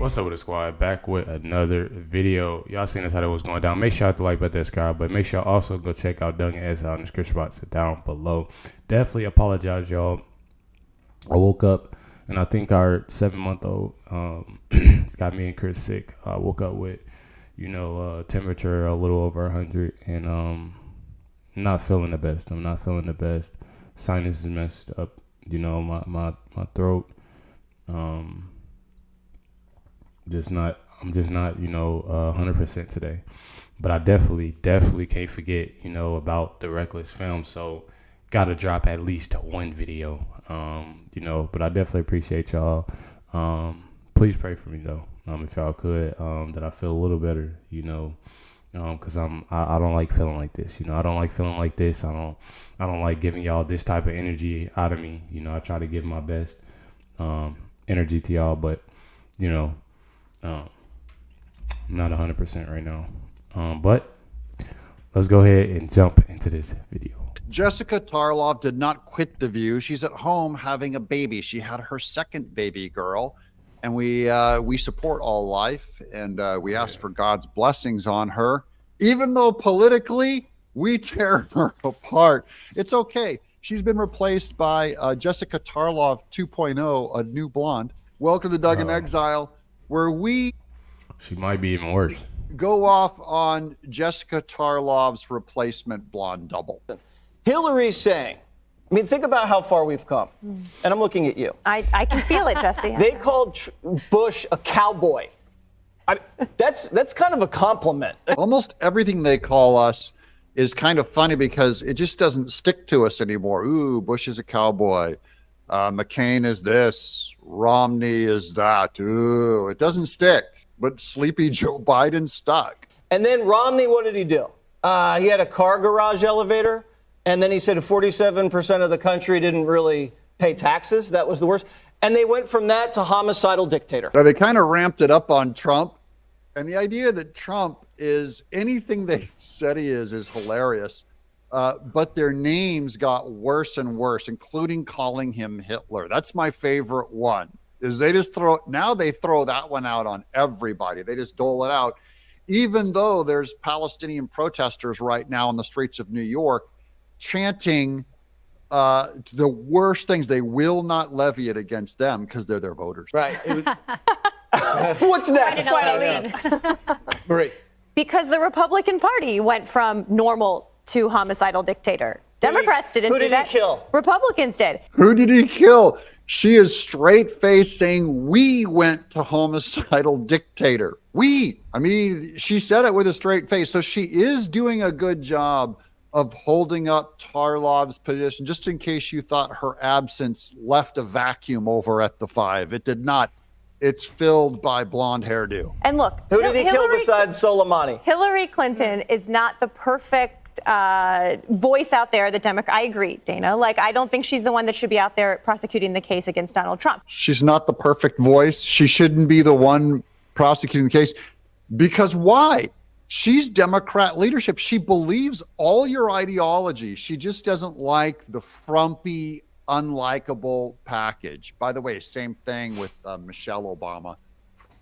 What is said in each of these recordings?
What's up with the squad? Back with another video. Y'all seen this how it was going down. Make sure y'all hit the like button, subscribe, but make sure y'all also go check out Doug and S out in the description box down below. Definitely apologize, y'all. I woke up and I think our 7-month-old got me and Chris sick. I woke up with, temperature a little over 100 and not feeling the best. I'm not feeling the best. Sinus is messed up. My throat. I'm just not 100% today. But I definitely can't forget, about the Recklezz film. So gotta drop at least one video. But I definitely appreciate y'all. Please pray for me though. If y'all could, that I feel a little better, because I don't like feeling like this. I don't like feeling like this. I don't like giving y'all this type of energy out of me. I try to give my best energy to y'all, but I'm not 100% right now. But let's go ahead and jump into this video. Jessica Tarlov did not quit The View. She's at home having a baby. She had her second baby girl, and we support all life, and we ask for God's blessings on her. Even though politically we tear her apart, it's okay. She's been replaced by Jessica Tarlov 2.0, a new blonde. Welcome to Doug in Exile, where she might be even worse. Go off on Jessica Tarlov's replacement blonde double. Hillary's saying, think about how far we've come. And I'm looking at you. I can feel it, Jesse. They called Bush a cowboy. That's kind of a compliment. Almost everything they call us is kind of funny because it just doesn't stick to us anymore. Ooh, Bush is a cowboy. McCain is this. Romney is that. Ooh, it doesn't stick. But sleepy Joe Biden stuck. And then Romney, what did he do? He had a car garage elevator. And then he said 47% of the country didn't really pay taxes. That was the worst. And they went from that to homicidal dictator. Now, they kind of ramped it up on Trump. And the idea that Trump is anything they said he is hilarious. But their names got worse and worse, including calling him Hitler. That's my favorite one, is they just throw that one out on everybody. They just dole it out, even though there's Palestinian protesters right now in the streets of New York chanting the worst things. They will not levy it against them because they're their voters. Right. What's next? Marie. Because the Republican Party went from normal to homicidal dictator. Democrats didn't do that. Who did he kill? Republicans did. Who did he kill? She is straight-faced saying we went to homicidal dictator. She said it with a straight face. So she is doing a good job of holding up Tarlov's position, just in case you thought her absence left a vacuum over at the 5. It did not. It's filled by blonde hairdo. And look, who did he kill besides Soleimani? Hillary Clinton is not the perfect voice out there, the Democrat. I agree, Dana. I don't think she's the one that should be out there prosecuting the case against Donald Trump. She's not the perfect voice. She shouldn't be the one prosecuting the case. Because why? She's Democrat leadership. She believes all your ideology. She just doesn't like the frumpy, unlikable package. By the way, same thing with Michelle Obama.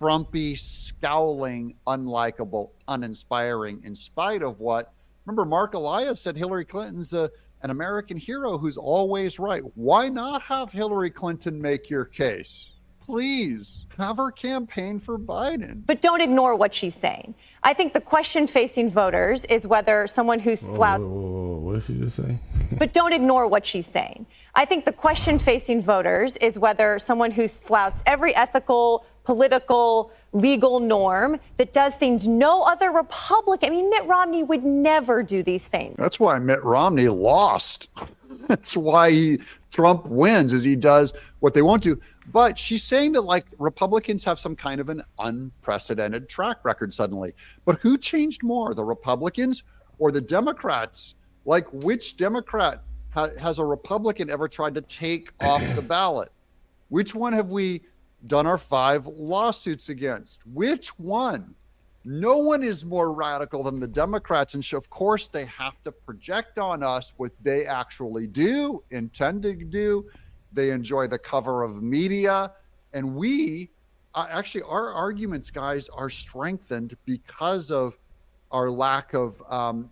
Frumpy, scowling, unlikable, uninspiring, in spite of what, remember, Mark Elias said Hillary Clinton's an American hero who's always right. Why not have Hillary Clinton make your case? Please have her campaign for Biden. But don't ignore what she's saying. I think the question facing voters is whether someone who's flouted. What did she just say? But don't ignore what she's saying. I think the question facing voters is whether someone who flouts every ethical, political, legal norm that does things no other Republican. Mitt Romney would never do these things. That's why Mitt Romney lost. That's why Trump wins, is he does what they want to. But she's saying that Republicans have some kind of an unprecedented track record suddenly. But who changed more, the Republicans or the Democrats? Which Democrat has a Republican ever tried to take off the ballot? Which one have we done our 5 lawsuits against? Which one? No one is more radical than the Democrats. And of course, they have to project on us what they actually do, intend to do. They enjoy the cover of media. And we actually our arguments, guys, are strengthened because of our lack of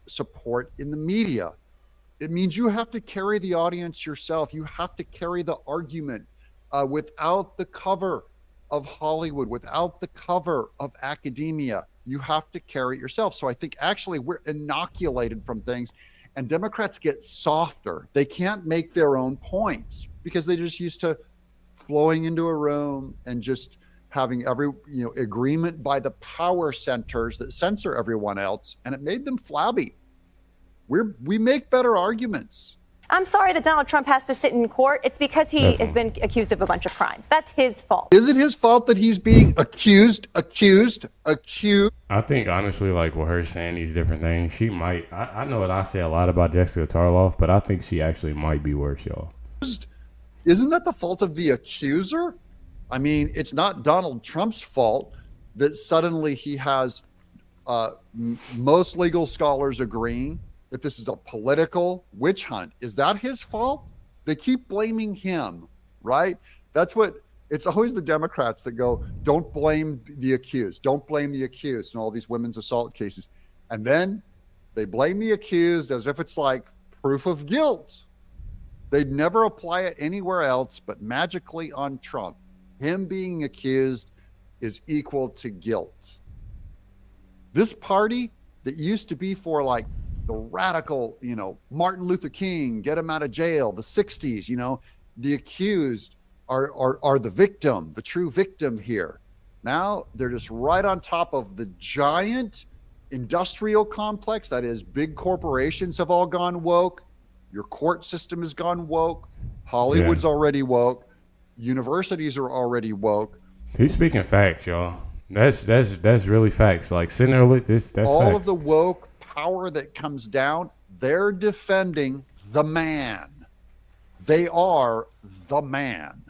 support in the media. It means you have to carry the audience yourself. You have to carry the argument without the cover of Hollywood, without the cover of academia. You have to carry it yourself. So I think actually we're inoculated from things, and Democrats get softer. They can't make their own points because they're just used to flowing into a room and just having every agreement by the power centers that censor everyone else, and it made them flabby. We make better arguments. I'm sorry that Donald Trump has to sit in court. It's because he has been accused of a bunch of crimes. That's his fault. Is it his fault that he's being accused? I think honestly, like with her saying these different things, she might. I know that I say a lot about Jessica Tarlov, but I think she actually might be worse, y'all. Isn't that the fault of the accuser? I mean, it's not Donald Trump's fault that suddenly he has most legal scholars agreeing that this is a political witch hunt. Is that his fault? They keep blaming him, right? It's always the Democrats that go, don't blame the accused, don't blame the accused in all these women's assault cases. And then they blame the accused as if it's like proof of guilt. They'd never apply it anywhere else, but magically on Trump. Him being accused is equal to guilt. This party that used to be for like the radical, Martin Luther King, get him out of jail, the 60s, the accused are the victim, the true victim here. Now they're just right on top of the giant industrial complex. That is, big corporations have all gone woke. Your court system has gone woke. Hollywood's already woke. Universities are already woke. He's speaking facts, y'all. That's really facts. Like sitting there with this, that's all facts. Of the woke power that comes down, they're defending the man. They are the man.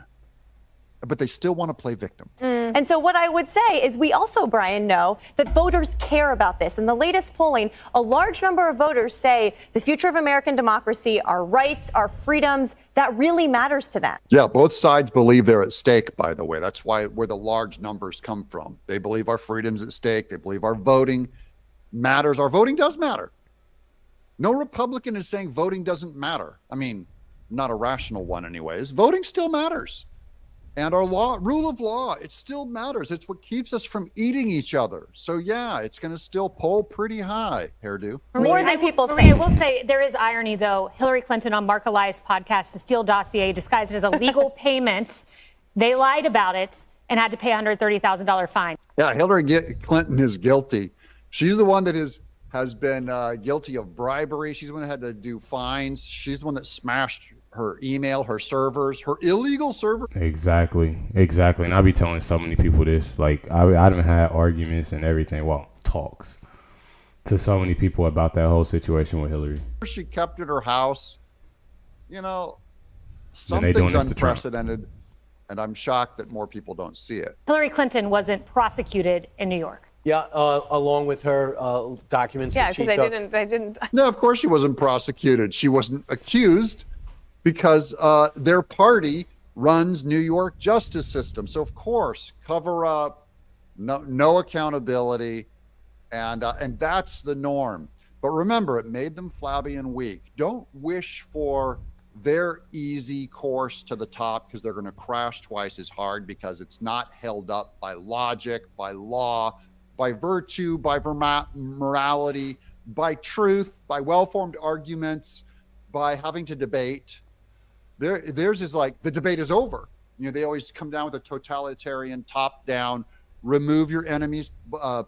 But they still want to play victim. And so what I would say is we also, Brian, know that voters care about this. In the latest polling, a large number of voters say the future of American democracy, our rights, our freedoms, that really matters to them. Yeah, both sides believe they're at stake, by the way. That's where the large numbers come from. They believe our freedom's at stake. They believe our voting matters. Our voting does matter. No Republican is saying voting doesn't matter. I mean, not a rational one anyways. Voting still matters. And our rule of law, it still matters. It's what keeps us from eating each other. So yeah, it's going to still poll pretty high, Hairdo. More than people think. I will say there is irony, though. Hillary Clinton on Mark Elias' podcast, The Steele Dossier, disguised it as a legal payment. They lied about it and had to pay a $130,000 fine. Yeah, Hillary Clinton is guilty. She's the one that has been guilty of bribery. She's the one that had to do fines. She's the one that smashed her email, her servers, her illegal servers. Exactly. And I be telling so many people this. Like I've had arguments and everything. Well, talks to so many people about that whole situation with Hillary. She kept at her house. Something's unprecedented, and I'm shocked that more people don't see it. Hillary Clinton wasn't prosecuted in New York. Yeah, along with her documents. Yeah, because they didn't. No, of course she wasn't prosecuted. She wasn't accused because their party runs New York justice system. So of course, cover up, no accountability, and that's the norm. But remember, it made them flabby and weak. Don't wish for their easy course to the top, because they're going to crash twice as hard, because it's not held up by logic, by law, by virtue, by morality, by truth, by well-formed arguments, by having to debate. Theirs is like, the debate is over. They always come down with a totalitarian top-down, remove your enemy's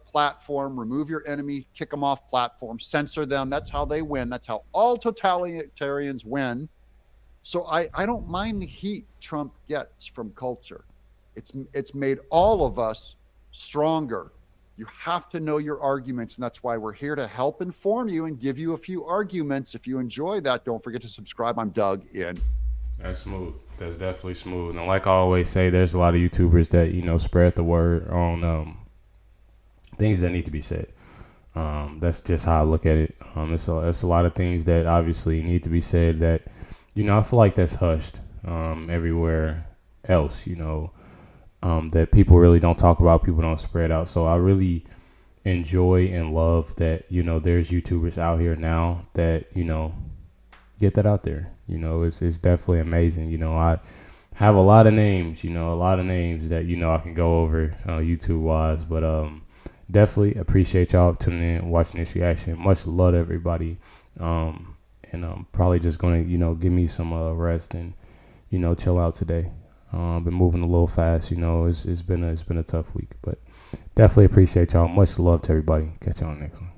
platform, remove your enemy, kick them off platform, censor them. That's how they win. That's how all totalitarians win. So I don't mind the heat Trump gets from culture. It's made all of us stronger. You have to know your arguments, and that's why we're here to help inform you and give you a few arguments. If you enjoy that, don't forget to subscribe. I'm Doug in. That's smooth. That's definitely smooth. And like I always say, there's a lot of YouTubers that, spread the word on things that need to be said. That's just how I look at it. It's a lot of things that obviously need to be said that, I feel like that's hushed everywhere else, that people really don't talk about, people don't spread out. So I really enjoy and love that, you know, there's YouTubers out here now that, you know, get that out there. You know, it's definitely amazing. You know, I have a lot of names, that, you know, I can go over YouTube wise, but definitely appreciate y'all tuning in, watching this reaction. Much love to everybody. And I'm probably just gonna, you know, give me some rest and, you know, chill out today. Been moving a little fast, you know. It's been a tough week, but definitely appreciate y'all. Much love to everybody. Catch y'all on the next one.